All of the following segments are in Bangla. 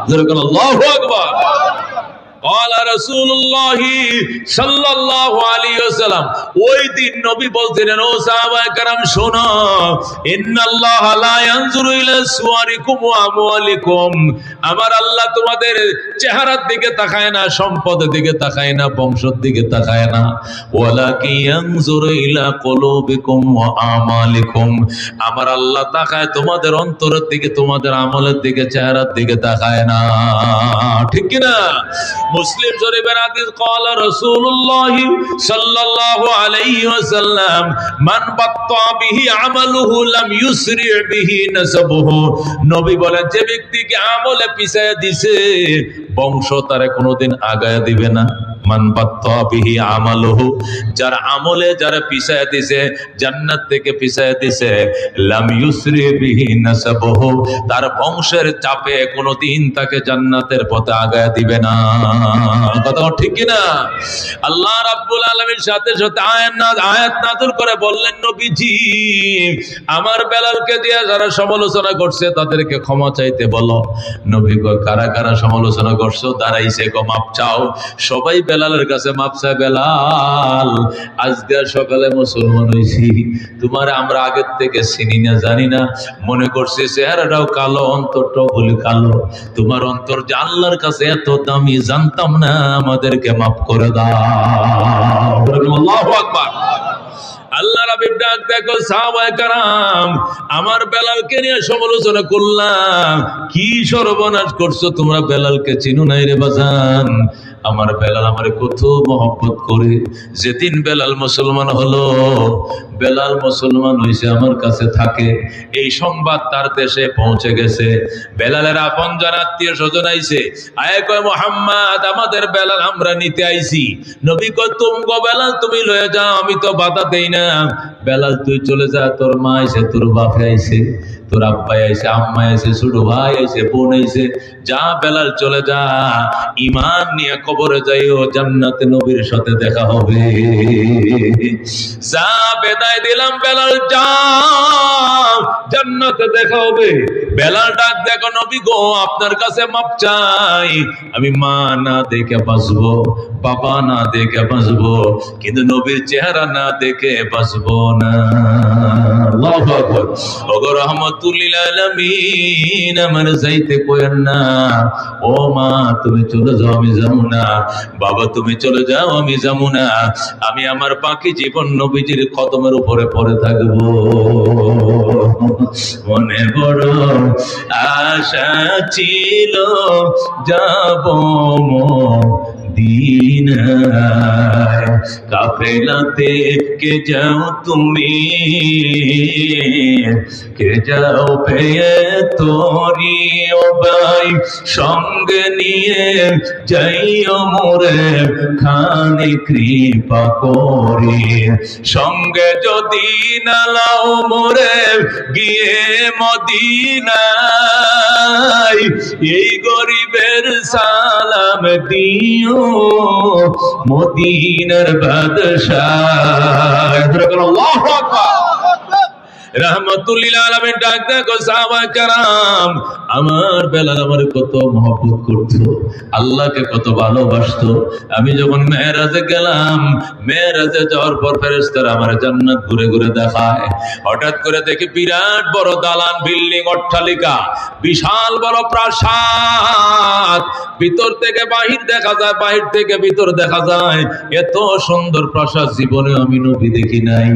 যেরকম আল্লাহু আকবার। قال رسول الله صلى الله عليه وسلم ওই দিন নবী বলছিলেন, ও সাহাবায়ে কেরাম শোনো, ইন্নাল্লাহ লা ইয়ানজুরু ইলা সুওয়ারিকুম ওয়া আমওয়ালিকুম, আমার আল্লাহ তোমাদের চেহারার দিকে তাকায় না, সম্পদের দিকে তাকায় না, বংশের দিকে তাকায় না, ওয়ালাকি ইয়ানজুরু ইলা কুলুবিকুম ওয়া আমালিকুম, আমার আল্লাহ তাকায় তোমাদের অন্তরের দিকে, তোমাদের আমলের দিকে, চেহারার দিকে তাকায় না। ঠিক কি না? মুসলিম শরীফের হাদিস, ক্বালা রাসূলুল্লাহ সাল্লাল্লাহু আলাইহি ওয়াসাল্লাম, মান বাত্তা বিহি আমালুহু লাম ইউসরি বিহি নাসাবুহু, নবী বলেন যে ব্যক্তিকে আমলে পিছায়া দিছে বংশ তারে কোনোদিন আগায়া দিবে না। মান বাত্তা বিহি আমালুহু, যার আমলে যারা পিছায়া দিছে, জান্নাত থেকে পিছায়া দিছে, লাম ইউসরি বিহি নাসাবুহু, তার বংশের চাপে কোনোদিন তাকে জান্নাতের পথে আগায়া দিবে না। কথা ঠিক কি না? আল্লাহ রাব্বুল আলামিন সাথে সাথে আয়াত নাযিল করে বললেন, নবীজি আমার বেলালকে দিয়ে যারা সমালোচনা করছে তাদেরকে ক্ষমা চাইতে বলো। নবী কয়, কারা কারা সমালোচনা করছো? দাঁড়াইছে, গো মাপ চাও। সবাই বেলালের কাছে মাপ চায়, বেলাল আজকে সকালে মুসলমান হইছি, তোমার আমরা আগের থেকে চিনি না, জানি না, মনে করছি চেহারাটাও কালো, অন্তরটাও বলি কালো, তোমার অন্তর যে আল্লাহর কাছে এত দামি জানতাম না, আমাদেরকে মাফ করে দাও। আল্লাহু আকবার। আল্লাহ রাব্বুল ডাক দেখো, সাহাবায়ে কেরাম আমার বেলালকে নিয়ে সমালোচনা করলাম, কি সর্বনাশ করছো তোমরা, বেলালকে চিনো নাই রে বাজান। আমার বেলাল আমারে কত মহব্বত করে, যেদিন বেলাল মুসলমান হলো, বেলাল মুসলমান হইছে, আমার কাছে থাকে, এই সংবাদ তার দেশে পৌঁছে গেছে। বেলালের আপনজন আত্মীয় স্বজন আইছে, আয় কয় মুহাম্মদ আমাদের বেলাল আমরা নিতে আইছি। নবী কয়, তুমগো বেলাল তুমি লয়ে যাও, আমি তো বাধা দেই না। বেলাল তুই চলে যা, তোর মা আইছে, তোর বাপে আইছে, তোর আব্বাই আইছে, আম্মা আইছে, ছোট ভাই আইছে, বোন আইছে, যা বেলাল চলে যা, ঈমান নিয়ে কবরে যাইও, জান্নাতে নবীর সাথে দেখা হবে। যা বিদায় দিলাম, বেলাল যা, জান্নাতে দেখা হবে। বেলাল ডাক দেখো, নবী গো আপনার কাছে মাপ চাই, আমি মা না দেখে বাঁচবো, বাবা না দেখে বাঁচবো, কিন্তু নবীর চেহারা না দেখে বাঁচবো না। আল্লাহু আকবার। ওগো রাহমাতুল লিল আলামিন, আমার যাইতে কইেন না। ও মা তুমি চলে যাও, আমি যাবো না। বাবা তুমি চলে যাও, আমি যাবো না। আমি আমার বাকি জীবন নবীজির কদমের উপরে পড়ে থাকবো। মনে বড় আশা ছিল যাব মদিনায়, কাফেলাতে কে যাও তুমি, কে যাও পেয়ে তোরি ও ভাই, সঙ্গে নিয়ে যাইও মোরে খানি কৃপা করে, সঙ্গে যদি না লাও মোরে গিয়ে মদিনায়, এই গরিবের সালাম দিও মদিনার বাদশাহ। আল্লাহু আকবার। রাহমাতুল লিল আলামিন ডাক দেখো, সাহাবায়ে কেরাম আমার বেলাল আমার কত মহব্বত করতো, আল্লাহকে কত ভালোবাসতো। আমি যখন মেরাজে গেলাম, মেরাজে যাওয়ার পর ফেরেশতারা আমার জান্নাত ঘুরে ঘুরে দেখায়। হঠাৎ করে দেখি বিরাট বড় দালান, বিল্ডিং, অট্টালিকা, বিশাল বড় প্রাসাদ, ভিতর থেকে বাহির দেখা যায়, বাহির থেকে ভিতর দেখা যায়। এত সুন্দর প্রাসাদ জীবনে আমি নবী দেখি নাই।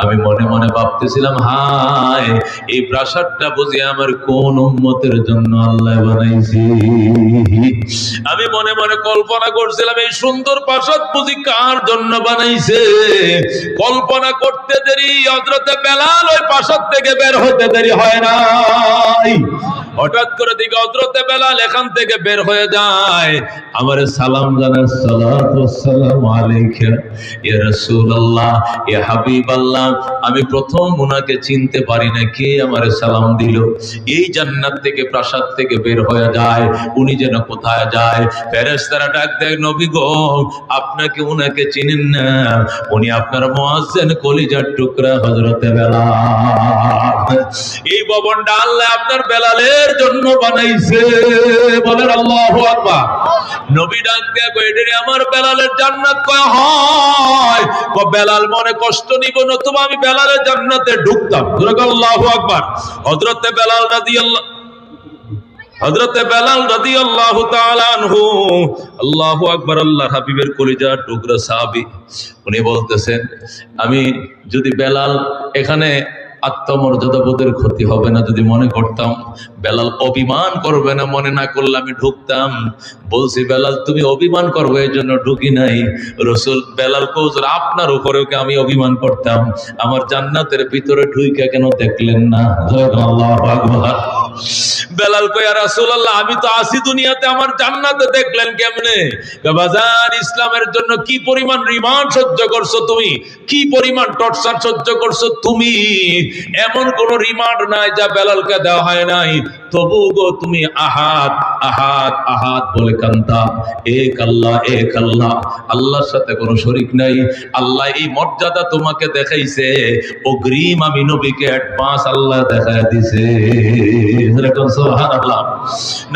আমি মনে মনে ভাবতেছিলাম, হায় এই প্রাসাদটা বুঝি আমার কোন উম্মতের জন্য আল্লাহ বানাইছে। আমি মনে মনে কল্পনা করছিলাম, এই সুন্দর প্রাসাদ বুঝি কার জন্য বানাইছে। কল্পনা করতে দেরি হযরতে বেলাল ওই প্রাসাদ থেকে বের হতে দেরি হয় নাই। হঠাৎ করে দিকে হযরতে বেলাল এখান থেকে বের হয়ে যায়, আমারে সালাম জানায়, সালাতু ওয়াসসালামু আলাইকা ইয়া রাসূলুল্লাহ, ইয়া হাবিবাল্লাহ। আমি প্রথম উনাকে চিনতে পারি না, কে আমারে সালাম দিল। এই জান্নাত থেকে, প্রাসাদ থেকে বের হয়ে যায়, উনি যেন কোথায় যায়। ফেরেশতারা ডাক দেয়, নবী গো আপনাকে উনাকে চিনেন না, উনি আপনার মুয়াজ্জিন, কলিজার টুকরা হযরতে বেলাল। এই ভবনটা আল্লাহ আপনার বেলালের জন্য বানাইছে, বলেন আল্লাহু আকবার। নবী ডাক দিয়া কয় এটারে আমার বেলালের জান্নাত কয় হয়। বেলাল মনে কষ্ট নিব নতুবা আমি বেলালের জান্নাতে ঢুকতাম। আল্লাহু আকবার। হযরতে বেলাল রাদিয়াল্লাহু তাআলা আনহু, আল্লাহু আকবার, আল্লাহর হাবিবের কলিজার টুকরা সাহাবী, উনি বলতেছেন আমি যদি বেলাল এখানে আত্মমর্যাদা বোধের ক্ষতি হবে না যদি মনে করতাম, বেলাল অভিমান করবে না মনে না করলে আমি ঢুকতাম। বলছি বেলাল তুমি অভিমান করবে এই জন্য ঢুকি নাই। রসুল বেলাল কৌজুর আপনার উপরেও কি আমি অভিমান করতাম, আমার জান্নাতের ভিতরে ঢুইকা কেন দেখলেন না? আল্লাহু আকবার। বেলাল কয় ইয়া রাসূলুল্লাহ আমি তো আসি দুনিয়াতে, আমার জান্নাতে দেখলেন কেমনে? বাজার ইসলামের জন্য কি পরিমাণ রিমান্ড সহ্য করছো তুমি, কি পরিমাণ টর্চার সহ্য করছো তুমি, এমন কোন রিমান্ড নাই যা বেলালকে দেওয়া হয় নাই। তবু গো তুমি আহাদ আহাদ আহাদ বলে কান্দা, এক আল্লাহ এক আল্লাহ, আল্লাহর সাথে কোনো শরীক নাই। আল্লাহ এই মর্যাদা তোমাকে দেখাইছে, অগ্রিম আমি নবীকে অ্যাডভান্স আল্লাহ দেখায় দিছে। সুবহানাল্লাহ।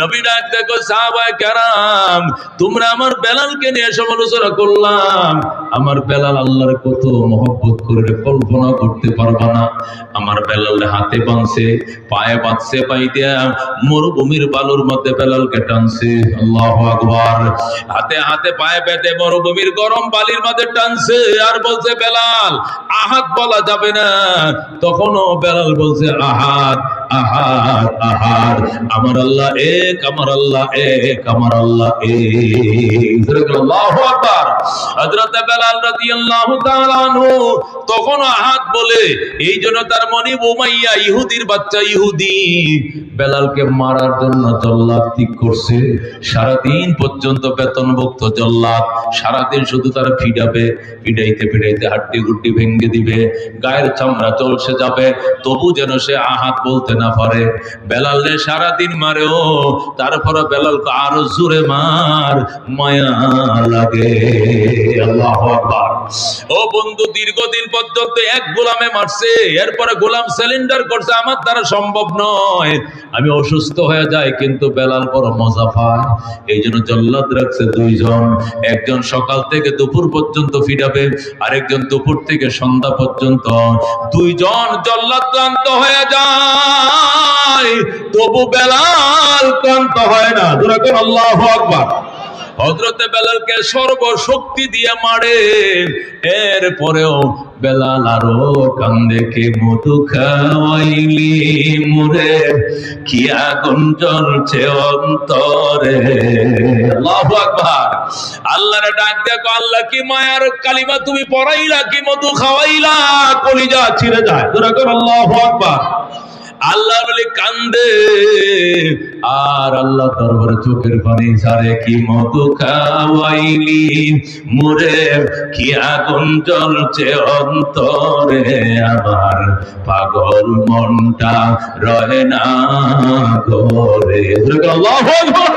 নবী ডাক দেখো সাহাবায়ে কেরাম, তোমরা আমার বেলালকে নিয়ে সমালোচনা করলাম, আমার বেলাল আল্লাহর কত মহব্বত করে কল্পনা করতে পারবা না। আমার বেলাল হাতে বাঁধছে, পায়ে বাঁধছে, পাই দিয়া মরুভূমির বালুর মধ্যে বেলালকে টানছে। আল্লাহু আকবার। হাতে হাতে পায়ে বেঁধে মরুভূমির গরম বালির মধ্যে টানছে আর বলছে বেলাল আহাদ বলা যাবে না। তখনও বেলাল বলছে আহাদ আহাদ আহাদ, আমার আল্লাহ এক, আমার আল্লাহ এক, আমার আল্লাহ এক। আল্লাহু আকবার। হযরত বেলাল রাদিয়াল্লাহু তাআলা আনহু তখন আহাদ বলে, এই জন্য তার মনিব উমাইয়া ইহুদির বাচ্চা ইহুদি বেলালকে মারার জন্য জল্লাদ ঠিক করছে। সারাদিন পর্যন্ত বেতনভুক্ত জল্লাদ, সারাদিন শুধু তার ফিডাবে, পিড়াইতে পিড়াইতে হাড্ডি গুড্ডি ভেঙে দিবে, গায়ের চামড়া চলছে যাবে, তবু যেন সে আহাদ বলতে না পারে। বেলালে সারাদিন মারেও, তারপরে বেলালকে আরো জোরে মার, মায়া লাগে। আল্লাহু আকবার। ও বন্ধু, দীর্ঘদিন পর্যন্ত এক গোলামে মারছে, এরপরে গোলাম সিলিন্ডার করছে, আমার দ্বারা সম্ভব নয়, আমি অসুস্থ হয়ে যাই, কিন্তু বেলাল বড় মজা পায়। এই জন্য জল্লাদ রাখছে দুইজন, একজন সকাল থেকে দুপুর পর্যন্ত ফিরাবে, আরেকজন দুপুর থেকে সন্ধ্যা পর্যন্ত। দুইজন জল্লাদ ক্লান্ত হয়ে যায়, তবু বেলাল ক্লান্ত হয় না। দুরাকার আল্লাহু আকবার। হযরতে বেলালকে সর্বশক্তি দিয়ে মারে, এরপরেও বেলাল আরো কান্দে, কে মধু খাওয়াইলি মুরে, কি আগুন জ্বলছে অন্তরে। আল্লাহু আকবার। আল্লাহর ডাক দেখো, আল্লাহ কি মায়ার কালিমা তুমি পড়াইলা, কি মধু খাওয়াইলা, কলিজা ছিঁড়ে যায়। দুরাকার আল্লাহু আকবার। আল্লাহ বলে কান্দে আর আল্লাহ দরবারে চোখের পানি ঝারে, কি মধু খাওয়াইলি মুরে, কি আগুন জ্বলছে অন্তরে, আমার পাগল মনটা রহে না ঘরে। আল্লাহু আকবার।